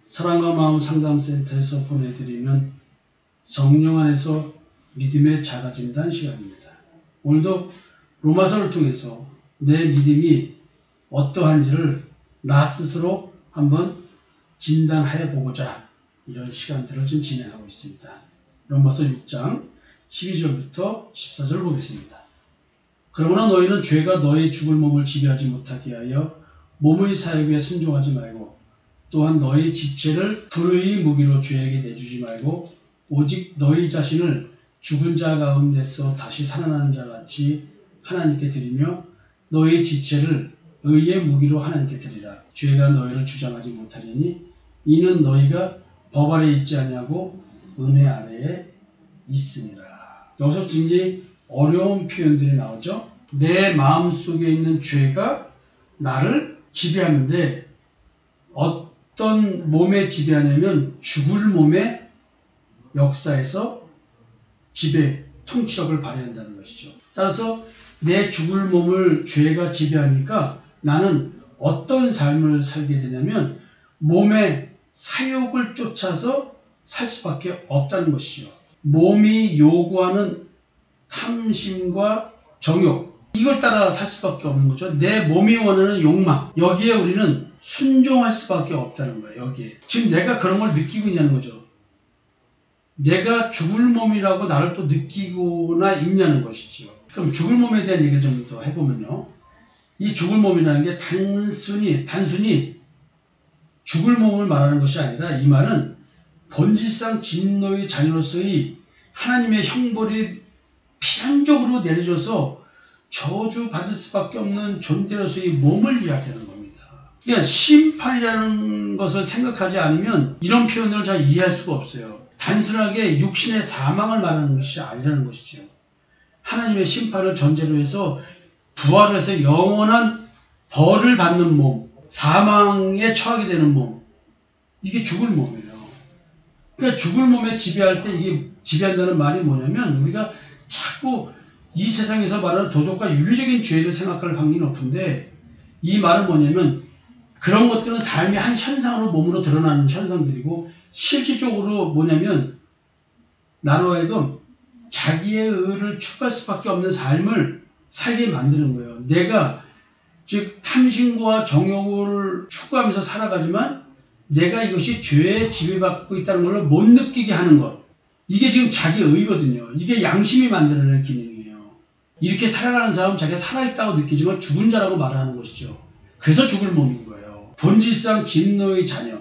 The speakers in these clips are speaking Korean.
사랑과 마음 상담센터에서 보내드리는 성령 안에서 믿음의 작아진다는 시간입니다. 오늘도 로마서를 통해서 내 믿음이 어떠한지를 나 스스로 한번 진단해 보고자 이런 시간들을 좀 진행하고 있습니다. 로마서 6장 12절부터 14절 보겠습니다. 그러나 너희는 죄가 너희 죽을 몸을 지배하지 못하게 하여 몸의 사욕에 순종하지 말고 또한 너희 지체를 불의의 무기로 죄에게 내주지 말고 오직 너희 자신을 죽은 자 가운데서 다시 살아나는 자같이 하나님께 드리며 너희 지체를 의의 무기로 하나님께 드리라. 죄가 너희를 주장하지 못하리니 이는 너희가 법 아래에 있지 아니하고 은혜 아래에 있으니라. 여기서 굉장히 어려운 표현들이 나오죠. 내 마음속에 있는 죄가 나를 지배하는데 어떤 몸에 지배하냐면 죽을 몸의 역사에서 지배, 통치력을 발휘한다는 것이죠. 따라서 내 죽을 몸을 죄가 지배하니까 나는 어떤 삶을 살게 되냐면 몸의 사욕을 쫓아서 살 수밖에 없다는 것이죠. 몸이 요구하는 탐심과 정욕, 이걸 따라 살 수밖에 없는 거죠. 내 몸이 원하는 욕망, 여기에 우리는 순종할 수밖에 없다는 거예요. 여기에 지금 내가 그런 걸 느끼고 있냐는 거죠. 내가 죽을 몸이라고 나를 또 느끼고나 있냐는 것이죠. 그럼 죽을 몸에 대한 얘기를 좀 더 해보면요, 이 죽을 몸이라는 게 단순히 죽을 몸을 말하는 것이 아니라 이 말은 본질상 진노의 자녀로서의 하나님의 형벌이 필연적으로 내려져서 저주받을 수밖에 없는 존재로서의 몸을 이야기하는 겁니다. 그러니까 심판이라는 것을 생각하지 않으면 이런 표현을 잘 이해할 수가 없어요. 단순하게 육신의 사망을 말하는 것이 아니라는 것이죠. 하나님의 심판을 전제로 해서 부활을 해서 영원한 벌을 받는 몸, 사망에 처하게 되는 몸, 이게 죽을 몸이에요. 그러니까 죽을 몸에 지배할 때 이게 지배한다는 말이 뭐냐면 우리가 자꾸 이 세상에서 말하는 도덕과 윤리적인 죄를 생각할 확률이 높은데 이 말은 뭐냐면 그런 것들은 삶의 한 현상으로 몸으로 드러나는 현상들이고 실질적으로 뭐냐면 나로 하여금 자기의 의를 추구할 수밖에 없는 삶을 살게 만드는 거예요. 내가 즉 탐심과 정욕을 추구하면서 살아가지만 내가 이것이 죄에 지배받고 있다는 걸 못 느끼게 하는 것, 이게 지금 자기 의거든요. 이게 양심이 만들어내는 기능이에요. 이렇게 살아가는 사람은 자기가 살아있다고 느끼지만 죽은 자라고 말하는 것이죠. 그래서 죽을 몸인 거예요. 본질상 진노의 자녀,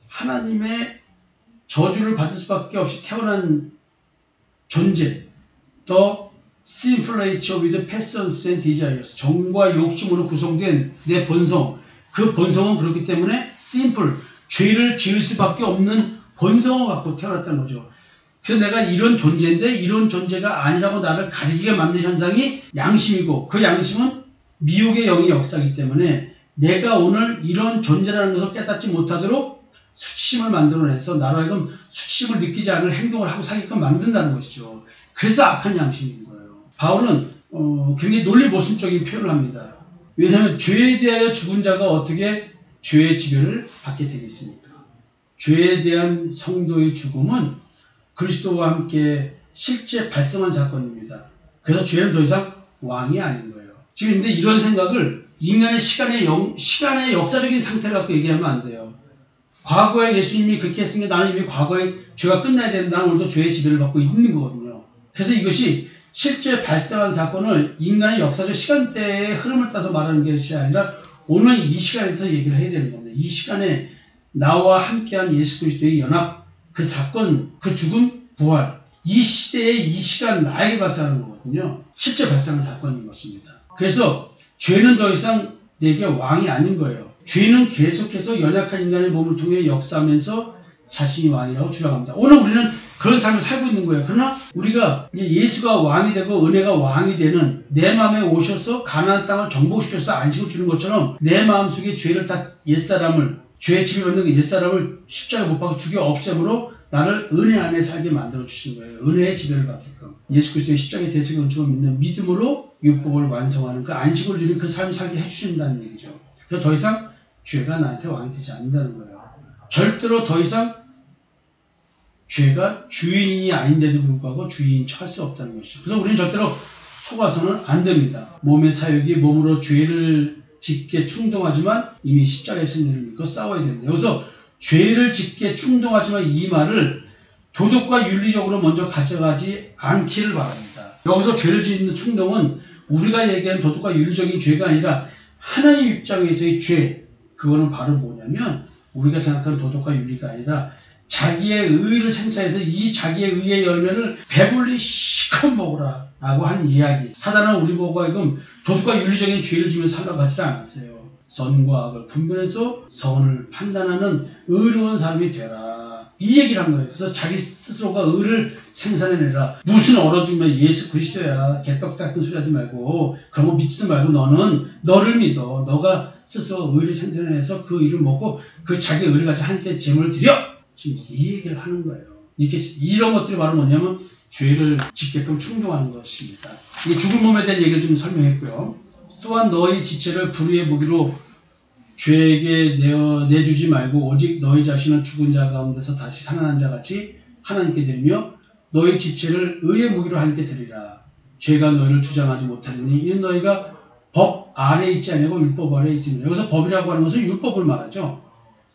하나님의 저주를 받을 수밖에 없이 태어난 존재, The sinful nature with passions and desires, 정과 욕심으로 구성된 내 본성, 그 본성은 그렇기 때문에 sinful, 죄를 지을 수밖에 없는 본성을 갖고 태어났다는 거죠. 그래서 내가 이런 존재인데 이런 존재가 아니라고 나를 가리게 만든 현상이 양심이고 그 양심은 미혹의 영의 역사이기 때문에 내가 오늘 이런 존재라는 것을 깨닫지 못하도록 수치심을 만들어내서 나로 하여금 수치심을 느끼지 않을 행동을 하고 살게끔 만든다는 것이죠. 그래서 악한 양심인 거예요. 바울은 굉장히 논리 모순적인 표현을 합니다. 왜냐하면 죄에 대하여 죽은 자가 어떻게 죄의 지배를 받게 되겠습니까? 죄에 대한 성도의 죽음은 그리스도와 함께 실제 발생한 사건입니다. 그래서 죄는 더 이상 왕이 아닌 거예요. 지금 근데 이런 생각을 인간의 시간의 역사적인 상태를 갖고 얘기하면 안 돼요. 과거에 예수님이 그렇게 했으니까 나는 이미 과거에 죄가 끝나야 되는데 나는 오늘도 죄의 지배를 받고 있는 거거든요. 그래서 이것이 실제 발생한 사건을 인간의 역사적 시간대의 흐름을 따서 말하는 것이 아니라 오늘 이 시간에서 얘기를 해야 되는 겁니다. 이 시간에 나와 함께한 예수 그리스도의 연합, 그 사건, 그 죽음, 부활, 이 시대에 이 시간 나에게 발생하는 거거든요. 실제 발생한 사건인 것입니다. 그래서 죄는 더 이상 내게 왕이 아닌 거예요. 죄는 계속해서 연약한 인간의 몸을 통해 역사하면서 자신이 왕이라고 주장합니다. 오늘 우리는 그런 삶을 살고 있는 거예요. 그러나 우리가 이제 예수가 왕이 되고 은혜가 왕이 되는 내 마음에 오셔서 가나안 땅을 정복시켜서 안식을 주는 것처럼 내 마음속에 죄를 다 옛사람을, 죄의 지배받는 그 옛사람을 십자가에 못 박아 죽여 없앰으로 나를 은혜 안에 살게 만들어 주신 거예요. 은혜의 지배를 받게끔. 예수 그리스도의 십자가의 대속의 은총을 믿는 믿음으로 율법을 완성하는 그 안식을 누리는 그 삶을 살게 해주신다는 얘기죠. 그래서 더 이상 죄가 나한테 왕이 되지 않는다는 거예요. 절대로 더 이상 죄가 주인이 아닌데도 불구하고 주인인 척 할 수 없다는 것이죠. 그래서 우리는 절대로 속아서는 안 됩니다. 몸의 사욕이 몸으로 죄를 짓게 충동하지만 이미 십자가의 승리를 믿고 싸워야 됩니다. 여기서 죄를 짓게 충동하지만 이 말을 도덕과 윤리적으로 먼저 가져가지 않기를 바랍니다. 여기서 죄를 짓는 충동은 우리가 얘기하는 도덕과 윤리적인 죄가 아니라 하나님 입장에서의 죄, 그거는 바로 뭐냐면 우리가 생각하는 도덕과 윤리가 아니라 자기의 의를 생산해서 이 자기의 의의 열매를 배불리 시컷 먹으라 라고 하는 이야기. 사단은 우리 보고 하여금 도덕과 윤리적인 죄를 지면서 살라고 하지 않았어요. 선과 악을 분별해서 선을 판단하는 의로운 사람이 되라. 이 얘기를 한 거예요. 그래서 자기 스스로가 의를 생산해내라. 무슨 얼어죽으면 예수 그리스도야. 개떡 같은 소리 하지 말고 그런 거 믿지도 말고 너는 너를 믿어. 너가 스스로 의를 생산해내서 그 의를 먹고 그 자기 의를 가지고 하나님께 제물을 드려. 지금 이 얘기를 하는 거예요. 이런 것들이 바로 뭐냐면 죄를 짓게끔 충동하는 것입니다. 이게 죽은 몸에 대한 얘기를 좀 설명했고요. 또한 너희 지체를 불의의 무기로 죄에게 내주지 말고 오직 너희 자신은 죽은 자 가운데서 다시 살아난 자 같이 하나님께 드리며 너희 지체를 의의 무기로 하나님께 드리라. 죄가 너희를 주장하지 못하리니 이는 너희가 법 아래에 있지 아니고 율법 아래에 있습니다. 여기서 법이라고 하는 것은 율법을 말하죠.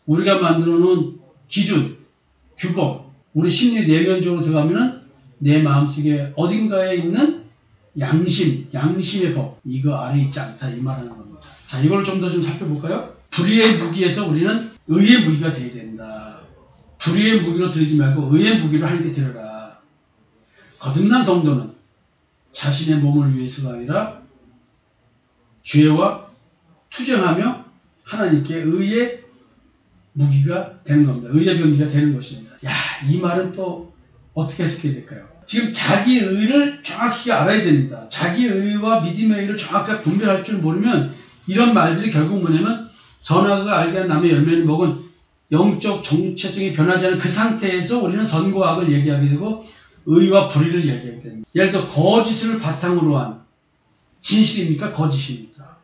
우리가 만들어 놓은 기준, 규범, 우리 심리 내면적으로 들어가면은 내 마음속에 어딘가에 있는 양심의 법, 이거 아래 있지 않다 이 말하는 겁니다. 자, 이걸 좀 더 좀 살펴볼까요? 불의의 무기에서 우리는 의의 무기가 되어야 된다. 불의의 무기로 들이지 말고 의의 무기로 하나님께 드려라. 거듭난 성도는 자신의 몸을 위해서가 아니라 죄와 투쟁하며 하나님께 의의 무기가 되는 겁니다. 의의 병기가 되는 것입니다. 야, 이 말은 또 어떻게 해석해야 될까요? 지금 자기 의를 정확히 알아야 됩니다. 자기 의와 믿음의 의를 정확하게 분별할 줄 모르면 이런 말들이 결국 뭐냐면 선악을 알게 한 남의 열매를 먹은 영적 정체성이 변하지 않은 그 상태에서 우리는 선과 악을 얘기하게 되고 의와 불의를 얘기하게 됩니다. 예를 들어 거짓을 바탕으로 한 진실입니까? 거짓입니까?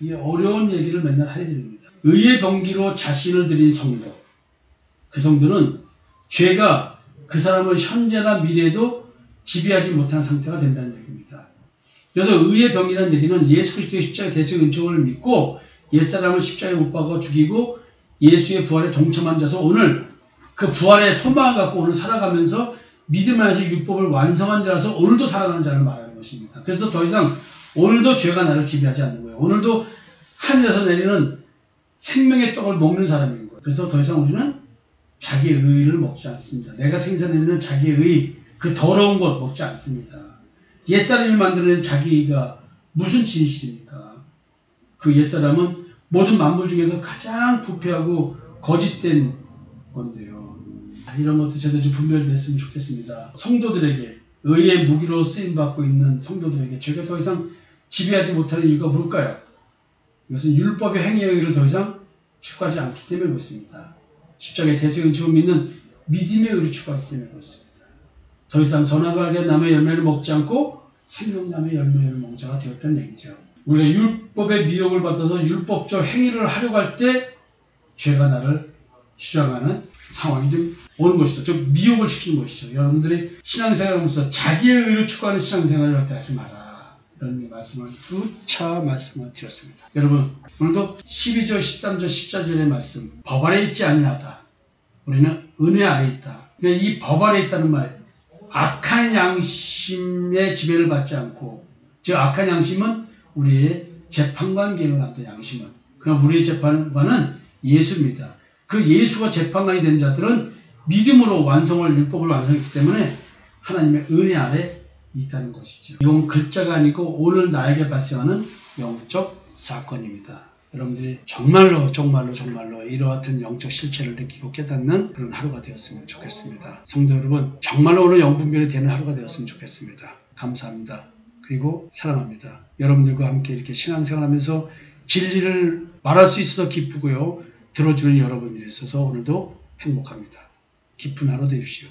이 어려운 얘기를 맨날 해야 됩니다. 의의 병기로 자신을 드린 성도, 그 성도는 죄가 그 사람을 현재나 미래에도 지배하지 못하는 상태가 된다는 얘기입니다. 그래서 의의 병이라는 얘기는 예수 그리스도의 십자가의 대속 은총을 믿고 옛사람을 십자가에 못 박아 죽이고 예수의 부활에 동참한 자서 오늘 그 부활의 소망을 갖고 오늘 살아가면서 믿음 안에서 율법을 완성한 자라서 오늘도 살아가는 자를 말하는 것입니다. 그래서 더 이상 오늘도 죄가 나를 지배하지 않는 거예요. 오늘도 하늘에서 내리는 생명의 떡을 먹는 사람인 거예요. 그래서 더 이상 우리는 자기의 의를 먹지 않습니다. 내가 생산해내는 자기의 의, 그 더러운 것 먹지 않습니다. 옛사람이 만들어낸 자기가 무슨 진실입니까? 그 옛사람은 모든 만물 중에서 가장 부패하고 거짓된 건데요. 이런 것도 제대로 좀 분별됐으면 좋겠습니다. 성도들에게 의의 무기로 쓰임받고 있는 성도들에게 죄가 더 이상 지배하지 못하는 이유가 뭘까요? 이것은 율법의 행위의 의를 더 이상 추구하지 않기 때문에 그렇습니다. 십자가의 대속 은총을 믿는 믿음의 의를 추구하기 때문에 그렇습니다. 더 이상 선악을 알게 남의 열매를 먹지 않고 생명남의 열매를 먹는 자가 되었다는 얘기죠. 우리가 율법의 미혹을 받아서 율법적 행위를 하려고 할 때 죄가 나를 주장하는 상황이 좀 오는 것이죠. 좀 미혹을 시키는 것이죠. 여러분들이 신앙생활하면서 자기의 의를 추구하는 신앙생활을 할 때 하지 마라. 이런 말씀을 누차 말씀을 드렸습니다. 여러분, 오늘도 12절, 13절, 14절의 말씀, 법 아래 있지 아니하다. 우리는 은혜 아래 있다. 그러니까 이 법 아래 있다는 말, 악한 양심의 지배를 받지 않고, 즉 악한 양심은 우리의 재판관계를 갖다 양심은. 그럼 우리의 재판관은 예수입니다. 그 예수가 재판관이 된 자들은 믿음으로 율법을 완성했기 때문에 하나님의 은혜 아래 있다는 것이죠. 이건 글자가 아니고 오늘 나에게 발생하는 영적 사건입니다. 여러분들이 정말로 이와 같은 영적 실체를 느끼고 깨닫는 그런 하루가 되었으면 좋겠습니다. 성도 여러분, 정말로 오늘 영분별이 되는 하루가 되었으면 좋겠습니다. 감사합니다. 그리고 사랑합니다. 여러분들과 함께 이렇게 신앙생활하면서 진리를 말할 수 있어서 기쁘고요. 들어주는 여러분들이 있어서 오늘도 행복합니다. 기쁜 하루 되십시오.